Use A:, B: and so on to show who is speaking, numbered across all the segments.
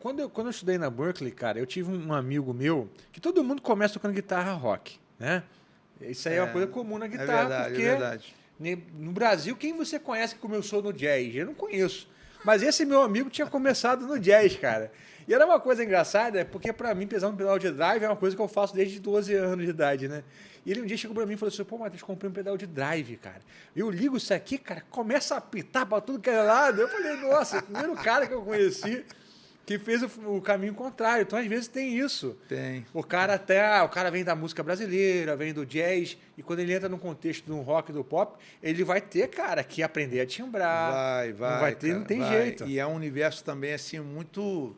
A: quando eu estudei na Berkeley, cara, eu tive um amigo meu que todo mundo começa tocando guitarra rock, né? Isso aí é uma coisa comum na guitarra, porque
B: É verdade.
A: no Brasil, quem você conhece que começou no jazz? Eu não conheço. Mas esse meu amigo tinha começado no jazz, cara. E era uma coisa engraçada, porque pra mim, pesar no pedal de drive é uma coisa que eu faço desde 12 anos de idade, né? E ele um dia chegou pra mim e falou assim, pô, Matheus, comprei um pedal de drive, cara. Eu ligo isso aqui, cara, começa a apitar pra tudo que é lado. Eu falei, nossa, o primeiro cara que eu conheci que fez o caminho contrário. Então, às vezes, tem isso.
B: Tem.
A: O cara vem da música brasileira, vem do jazz, e quando ele entra no contexto do rock, do pop, ele vai ter, cara, que aprender a timbrar.
B: Vai,
A: Não vai ter,
B: cara,
A: não tem
B: vai.
A: jeito.
B: E é um universo também, assim, muito...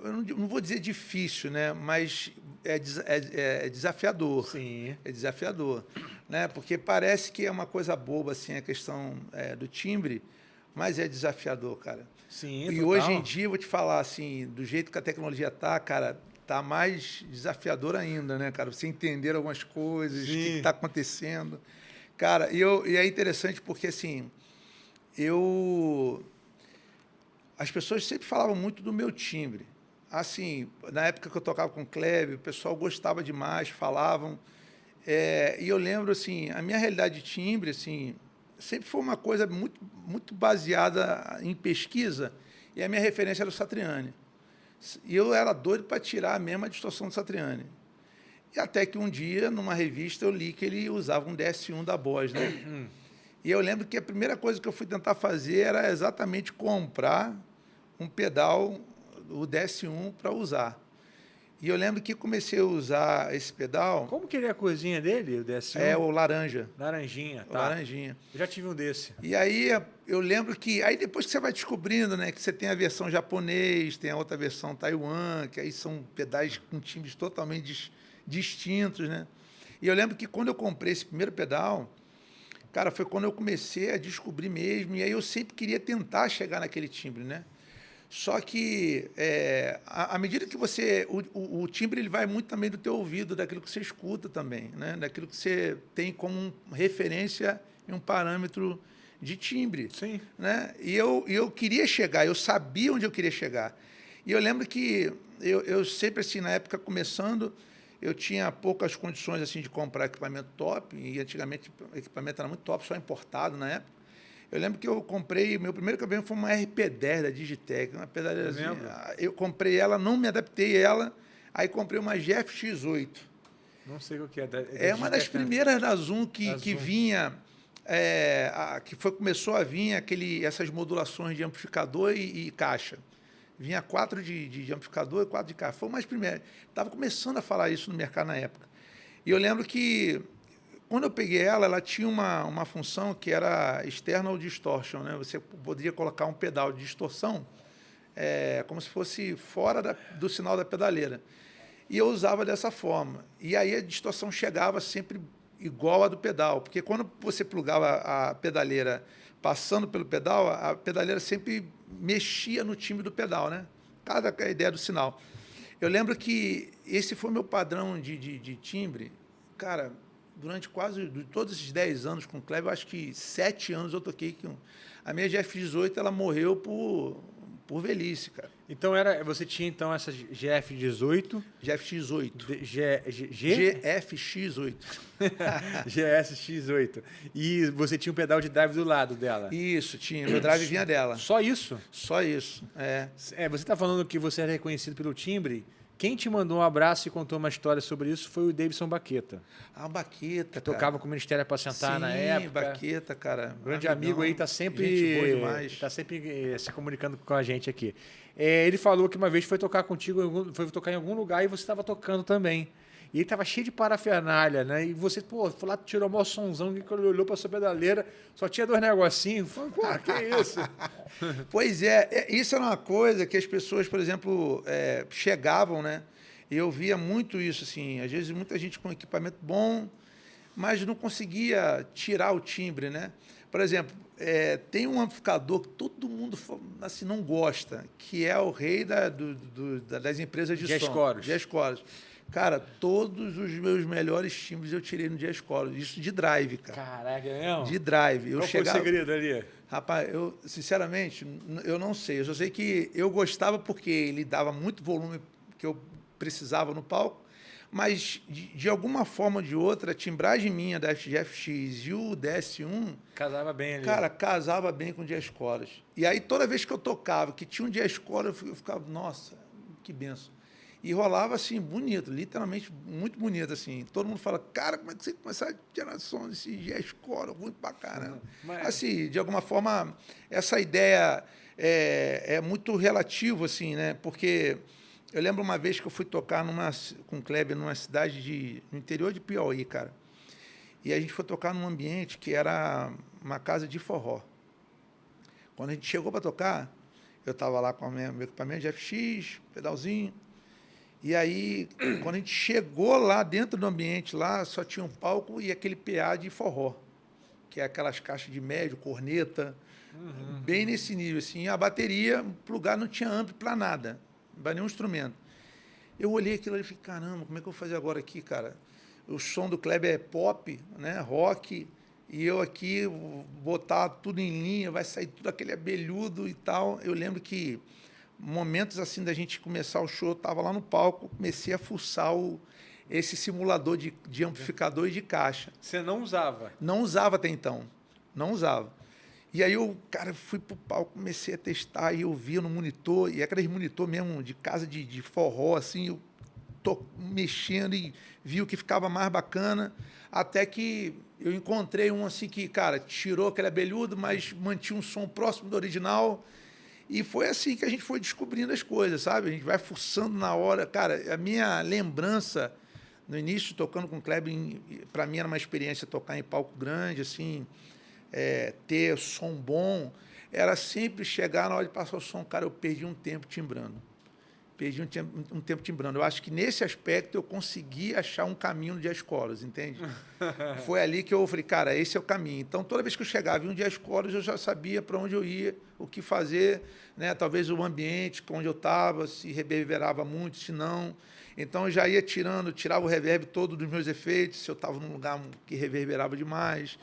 B: eu não vou dizer difícil, né? Mas é desafiador.
A: Sim.
B: É desafiador. Né? Porque parece que é uma coisa boba, assim, a questão do timbre, mas é desafiador, cara.
A: Sim,
B: e
A: total.
B: hoje em dia, eu vou te falar, assim, do jeito que a tecnologia tá, cara, tá mais desafiador ainda, né, cara? Você entender algumas coisas, o que está acontecendo. Cara, e é interessante porque, assim, as pessoas sempre falavam muito do meu timbre. Assim, na época que eu tocava com o Kleber, o pessoal gostava demais, falavam. E eu lembro, assim, a minha realidade de timbre, assim, sempre foi uma coisa muito, muito baseada em pesquisa, e a minha referência era o Satriani. E eu era doido para tirar a mesma distorção do Satriani. E até que um dia, numa revista, eu li que ele usava um DS1 da Boss, né? E eu lembro que a primeira coisa que eu fui tentar fazer era exatamente comprar um pedal, o DS1, para usar. E eu lembro que comecei a usar esse pedal...
A: Como que é a coisinha dele, o DS1?
B: É o laranja.
A: Laranjinha, tá.
B: O laranjinha.
A: Eu já tive um desse.
B: E aí eu lembro que... Aí depois que você vai descobrindo, né? Que você tem a versão japonês, tem a outra versão Taiwan, que aí são pedais com timbres totalmente distintos, né? E eu lembro que quando eu comprei esse primeiro pedal, cara, foi quando eu comecei a descobrir mesmo, e aí eu sempre queria tentar chegar naquele timbre, né? Só que, à medida que você... O timbre ele vai muito também do teu ouvido, daquilo que você escuta também, né? Daquilo que você tem como referência e um parâmetro de timbre.
A: Sim.
B: Né? E eu queria chegar, eu sabia onde eu queria chegar. E eu lembro que eu sempre, assim, na época começando, eu tinha poucas condições assim de comprar equipamento top, e antigamente o equipamento era muito top, só importado na época. Eu lembro que eu comprei, meu primeiro equipamento foi uma RP10 da Digitec, uma pedaleirazinha. Eu comprei ela, não me adaptei a ela, aí comprei uma GFX8.
A: Não sei o que é.
B: É uma das primeiras da Zoom que vinha, começou a vir essas modulações de amplificador e caixa. Vinha 4 de amplificador e 4 de caixa. Foi uma das primeiras. Estava começando a falar isso no mercado na época. E eu lembro que quando eu peguei ela tinha uma função que era external distortion, né? Você poderia colocar um pedal de distorção como se fosse fora do sinal da pedaleira. E eu usava dessa forma. E aí a distorção chegava sempre igual a do pedal, porque quando você plugava a pedaleira passando pelo pedal, a pedaleira sempre mexia no timbre do pedal, né? Cada ideia do sinal. Eu lembro que esse foi meu padrão de timbre, cara. Durante quase todos esses 10 anos com o Kleber, eu acho que 7 anos eu toquei com... A minha GF18, ela morreu por velhice, cara.
A: Então, você tinha então essa GF18...
B: GFX8. GFX8.
A: GSX8. E você tinha um pedal de drive do lado dela?
B: Isso, tinha. Meu drive vinha dela.
A: Só isso?
B: Só isso,
A: você está falando que você era reconhecido pelo timbre. Quem te mandou um abraço e contou uma história sobre isso foi o Davidson Baqueta.
B: Ah, Baqueta,
A: que tocava com o Ministério Apacentar na época.
B: Baqueta, cara.
A: Grande amigo aí, está sempre,
B: gente boa demais.
A: Tá sempre se comunicando com a gente aqui. Ele falou que uma vez foi tocar contigo, foi tocar em algum lugar e você estava tocando também. E ele estava cheio de parafernália, né? E você, foi lá, tirou o maior sonzão, que quando ele olhou para a sua pedaleira, só tinha 2 negocinhos. Falei, que é isso?
B: Pois isso era uma coisa que as pessoas, por exemplo, chegavam, né? E eu via muito isso, assim. Às vezes, muita gente com equipamento bom, mas não conseguia tirar o timbre, né? Por exemplo, tem um amplificador que todo mundo assim, não gosta, que é o rei das empresas de som. Jazz Chorus. Cara, todos os meus melhores timbres eu tirei no Jazz Chorus. Isso de drive, cara.
A: Caraca, é mesmo?
B: De drive.
A: Qual foi o segredo ali?
B: Rapaz, eu, sinceramente, eu não sei. Eu só sei que eu gostava porque ele dava muito volume que eu precisava no palco, mas, de alguma forma ou de outra, a timbragem minha da FGFX e o DS1,
A: Casava bem ali.
B: cara, casava bem com o Jazz Scholars. E aí, toda vez que eu tocava, que tinha um Jazz Scholars, eu ficava, nossa, que benção. E rolava assim, bonito, literalmente muito bonito, assim. Todo mundo fala, cara, como é que você começar a tirar som desse Jazz Scholars? Ruim pra caramba.
A: Mas-
B: Assim, de alguma forma, essa ideia é muito relativo, assim, né? Porque eu lembro uma vez que eu fui tocar com o Kleber numa cidade no interior de Piauí, cara. E a gente foi tocar num ambiente que era uma casa de forró. Quando a gente chegou para tocar, eu estava lá com o meu equipamento de FX, pedalzinho. E aí, quando a gente chegou lá dentro do ambiente, lá só tinha um palco e aquele PA de forró, que é aquelas caixas de médio, corneta, bem nesse nível. Assim. A bateria, o lugar não tinha amplo para nada, para nenhum instrumento. Eu olhei aquilo ali e falei, caramba, como é que eu vou fazer agora aqui, cara? O som do Kleber é pop, né, rock, e eu aqui vou botar tudo em linha, vai sair tudo aquele abelhudo e tal. Eu lembro que momentos assim da gente começar o show, eu estava lá no palco, comecei a fuçar esse simulador de amplificador e de caixa.
A: Você não usava?
B: Não usava até então, não usava. E aí eu, cara, fui pro palco, comecei a testar e eu via no monitor, e aqueles monitor mesmo de casa de forró, assim, eu tô mexendo e vi o que ficava mais bacana, até que eu encontrei um assim que, cara, tirou aquele abelhudo, mas mantinha um som próximo do original. E foi assim que a gente foi descobrindo as coisas, sabe? A gente vai fuçando na hora. Cara, a minha lembrança, no início, tocando com o Kleber, para mim era uma experiência tocar em palco grande, assim, ter som bom. Era sempre chegar na hora de passar o som, cara, eu perdi um tempo timbrando. Perdi um tempo timbrando. Eu acho que nesse aspecto eu consegui achar um caminho no Jazz Scholars, entende? Foi ali que eu falei, cara, esse é o caminho. Então, toda vez que eu chegava em um Jazz Scholars, eu já sabia para onde eu ia, o que fazer, né? Talvez o ambiente onde eu estava, se reverberava muito, se não. Então, eu já ia tirava o reverb todo dos meus efeitos, se eu estava num lugar que reverberava demais.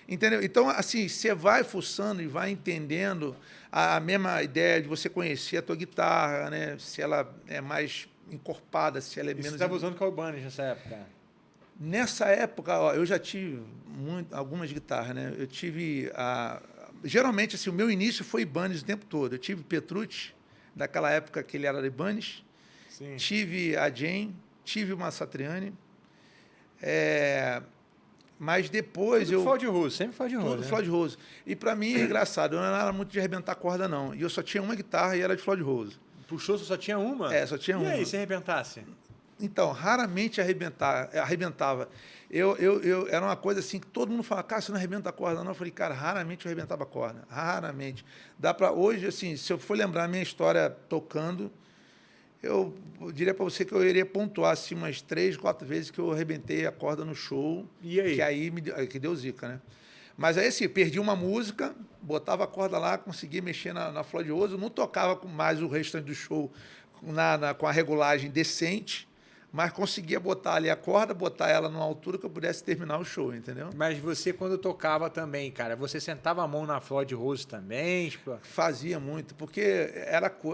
B: Entendeu? Então, assim, você vai fuçando e vai entendendo a mesma ideia de você conhecer a tua guitarra, né? Se ela é mais encorpada, se ela é
A: E
B: menos...
A: você estava usando qual Ibanez nessa época?
B: Nessa época, ó, eu já tive algumas guitarras, né? Eu tive geralmente, assim, o meu início foi Ibanez o tempo todo. Eu tive Petrucci, daquela época que ele era Ibanez.
A: Sim.
B: Tive a Jane, tive uma Satriani. Mas depois
A: Tudo Floyd Rose, sempre Floyd Rose.
B: Tudo
A: né?
B: Floyd Rose. E para mim é engraçado, eu não era muito de arrebentar corda, não. E eu só tinha uma guitarra e era de Floyd Rose.
A: Puxou, você só tinha uma?
B: Só tinha
A: e
B: uma.
A: E aí, se arrebentasse?
B: Então, raramente arrebentava. Era uma coisa assim que todo mundo fala, cara, você não arrebenta a corda, não. Eu falei, cara, raramente eu arrebentava a corda. Raramente. Dá para hoje, assim, se eu for lembrar a minha história tocando, eu diria para você que eu iria pontuar assim, umas 3, 4 vezes que eu arrebentei a corda no show.
A: E aí?
B: Que aí que deu zica, né? Mas aí, assim, perdi uma música, botava a corda lá, conseguia mexer na Floyd Rose, eu não tocava mais o restante do show com a regulagem decente, mas conseguia botar ali a corda, botar ela numa altura que eu pudesse terminar o show, entendeu?
A: Mas você, quando tocava também, cara, você sentava a mão na Floyd Rose também? Tipo...
B: Fazia muito, porque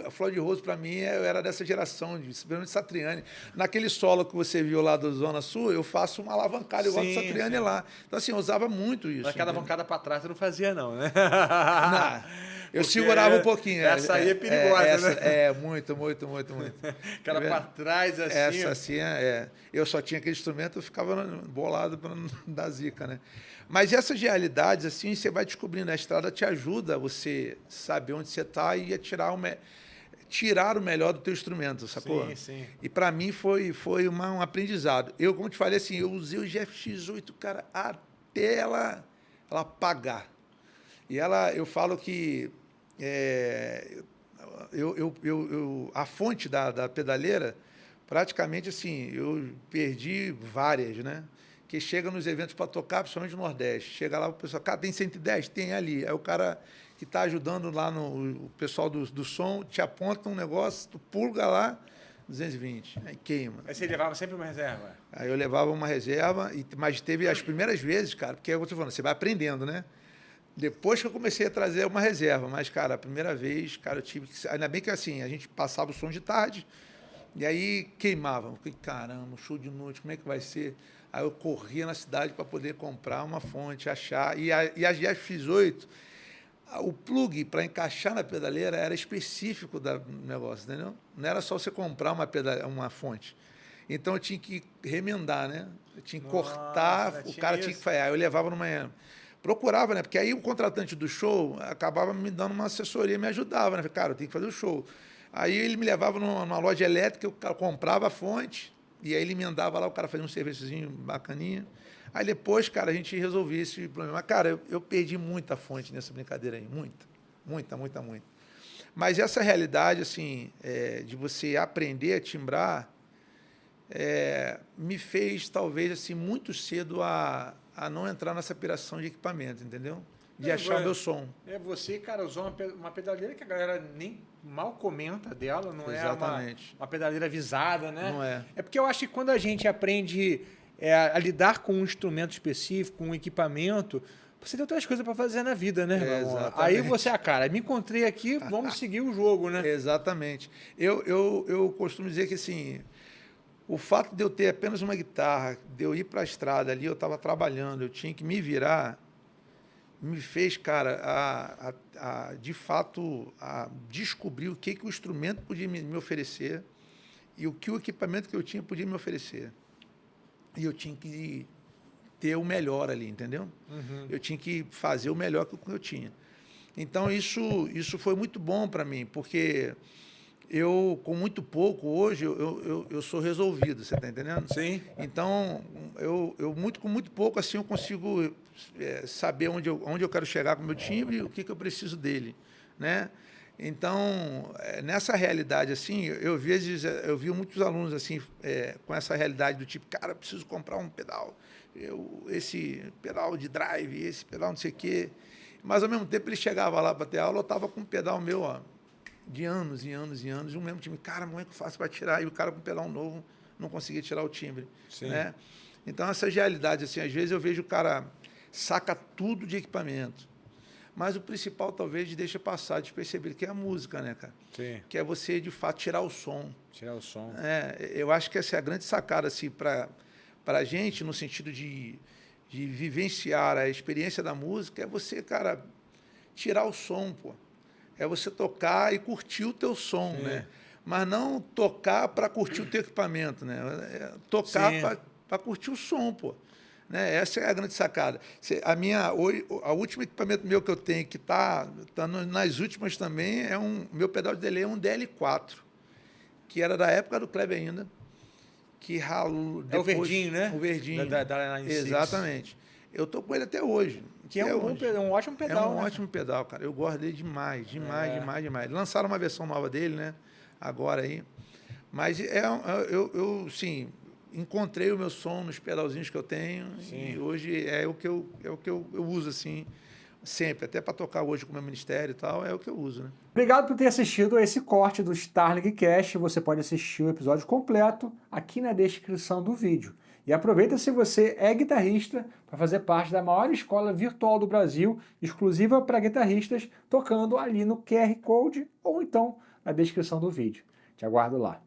B: a Floyd Rose, para mim, eu era dessa geração, principalmente Satriani. Naquele solo que você viu lá do Zona Sul, eu faço uma alavancada igual do Satriani lá. Então, assim, eu usava muito isso.
A: Mas cada alavancada para trás você não fazia, não, né?
B: Não. Eu segurava um pouquinho.
A: Essa aí é perigosa, né?
B: Muito.
A: Cara para trás, assim.
B: Essa, assim, eu só tinha aquele instrumento, eu ficava bolado para não dar zica, né? Mas essas realidades, assim, você vai descobrindo. A estrada te ajuda a você saber onde você está e a tirar o melhor do teu instrumento, sacou?
A: Sim.
B: E para mim foi um aprendizado. Eu, como te falei, assim, eu usei o GFX8, cara, até ela apagar. E eu falo que a fonte da pedaleira, praticamente assim, eu perdi várias, né? Que chega nos eventos para tocar, principalmente no Nordeste. Chega lá, o pessoal, cara, tem 110? Tem ali. Aí o cara que está ajudando lá, o pessoal do som, te aponta um negócio, tu pulga lá, 220. Aí queima.
A: Aí você levava sempre uma reserva?
B: Aí eu levava uma reserva, mas teve as primeiras vezes, cara, porque é o que eu tô falando, você vai aprendendo, né? Depois que eu comecei a trazer uma reserva, mas, cara, a primeira vez, cara, eu tive que... Ainda bem que, assim, a gente passava o som de tarde, e aí queimava. Eu fiquei, caramba, show de noite, como é que vai ser? Aí eu corria na cidade para poder comprar uma fonte, achar. E a X8, o plug para encaixar na pedaleira era específico do negócio, entendeu? Não era só você comprar uma fonte. Então eu tinha que remendar, né? Eu tinha que cortar, o cara tinha que falhar. Eu levava numa... Procurava, né? Porque aí o contratante do show acabava me dando uma assessoria, me ajudava, né? Cara, eu tenho que fazer o show. Aí ele me levava numa loja elétrica, eu comprava a fonte, e aí ele emendava lá, o cara fazia um serviçozinho bacaninha. Aí depois, cara, a gente resolvia esse problema. Mas, cara, eu perdi muita fonte nessa brincadeira aí. Muita. Mas essa realidade, assim, de você aprender a timbrar, me fez, talvez, assim, muito cedo a não entrar nessa piração de equipamento, entendeu? De achar o meu som.
A: Você, cara, usou uma pedaleira que a galera nem mal comenta dela, não
B: Exatamente.
A: É uma pedaleira visada, né?
B: Não é.
A: É porque eu acho que quando a gente aprende a lidar com um instrumento específico, com um equipamento, você tem outras coisas para fazer na vida, né? Aí você, cara, me encontrei aqui, vamos seguir o jogo, né?
B: Exatamente. Eu costumo dizer que, assim, o fato de eu ter apenas uma guitarra, de eu ir para a estrada ali, eu estava trabalhando, eu tinha que me virar, me fez, cara, de fato, a descobrir o que o instrumento podia me oferecer e o que o equipamento que eu tinha podia me oferecer. E eu tinha que ter o melhor ali, entendeu?
A: Uhum.
B: Eu tinha que fazer o melhor que eu tinha. Então, isso foi muito bom para mim, porque eu, com muito pouco, hoje, eu sou resolvido, você está entendendo?
A: Sim.
B: Então, com muito pouco, assim, eu consigo saber onde eu quero chegar com o meu timbre e o que eu preciso dele, né? Então, nessa realidade, assim, eu vi muitos alunos, assim, com essa realidade do tipo, cara, preciso comprar um pedal, esse pedal de drive, esse pedal não sei o quê. Mas, ao mesmo tempo, ele chegava lá para ter aula, eu estava com um pedal meu, ó, de anos e anos, e o mesmo timbre. Cara, como é que eu faço para tirar? E o cara com pedal novo não conseguia tirar o timbre.
A: Sim.
B: Né? Então, essas realidades, assim, às vezes eu vejo o cara saca tudo de equipamento, mas o principal, talvez, deixa passar despercebido, que é a música, né, cara?
A: Sim.
B: Que é você, de fato, tirar o som.
A: Tirar o som.
B: Eu acho que essa é a grande sacada, assim, para a gente, no sentido de vivenciar a experiência da música, é você, cara, tirar o som, pô. É você tocar e curtir o teu som,
A: Sim.
B: né? Mas não tocar para curtir o teu equipamento, né? Tocar para curtir o som, pô. Né? Essa é a grande sacada. A último equipamento meu que eu tenho, que tá nas últimas também, meu pedal de delay é um DL4, que era da época do Kleber ainda, que ralou...
A: É o verdinho, né?
B: O verdinho.
A: Da
B: Exatamente. Eu tô com ele até hoje.
A: Que é um ótimo pedal,
B: É um ótimo pedal, cara. Eu gosto dele demais. Lançaram uma versão nova dele, né? Agora aí. Mas eu sim, encontrei o meu som nos pedalzinhos que eu tenho. Sim. E hoje é o que eu uso, assim, sempre. Até para tocar hoje com o meu ministério e tal, é o que eu uso, né?
A: Obrigado por ter assistido a esse corte do Starlink Cast. Você pode assistir o episódio completo aqui na descrição do vídeo. E aproveita, se você é guitarrista, para fazer parte da maior escola virtual do Brasil, exclusiva para guitarristas, tocando ali no QR Code ou então na descrição do vídeo. Te aguardo lá.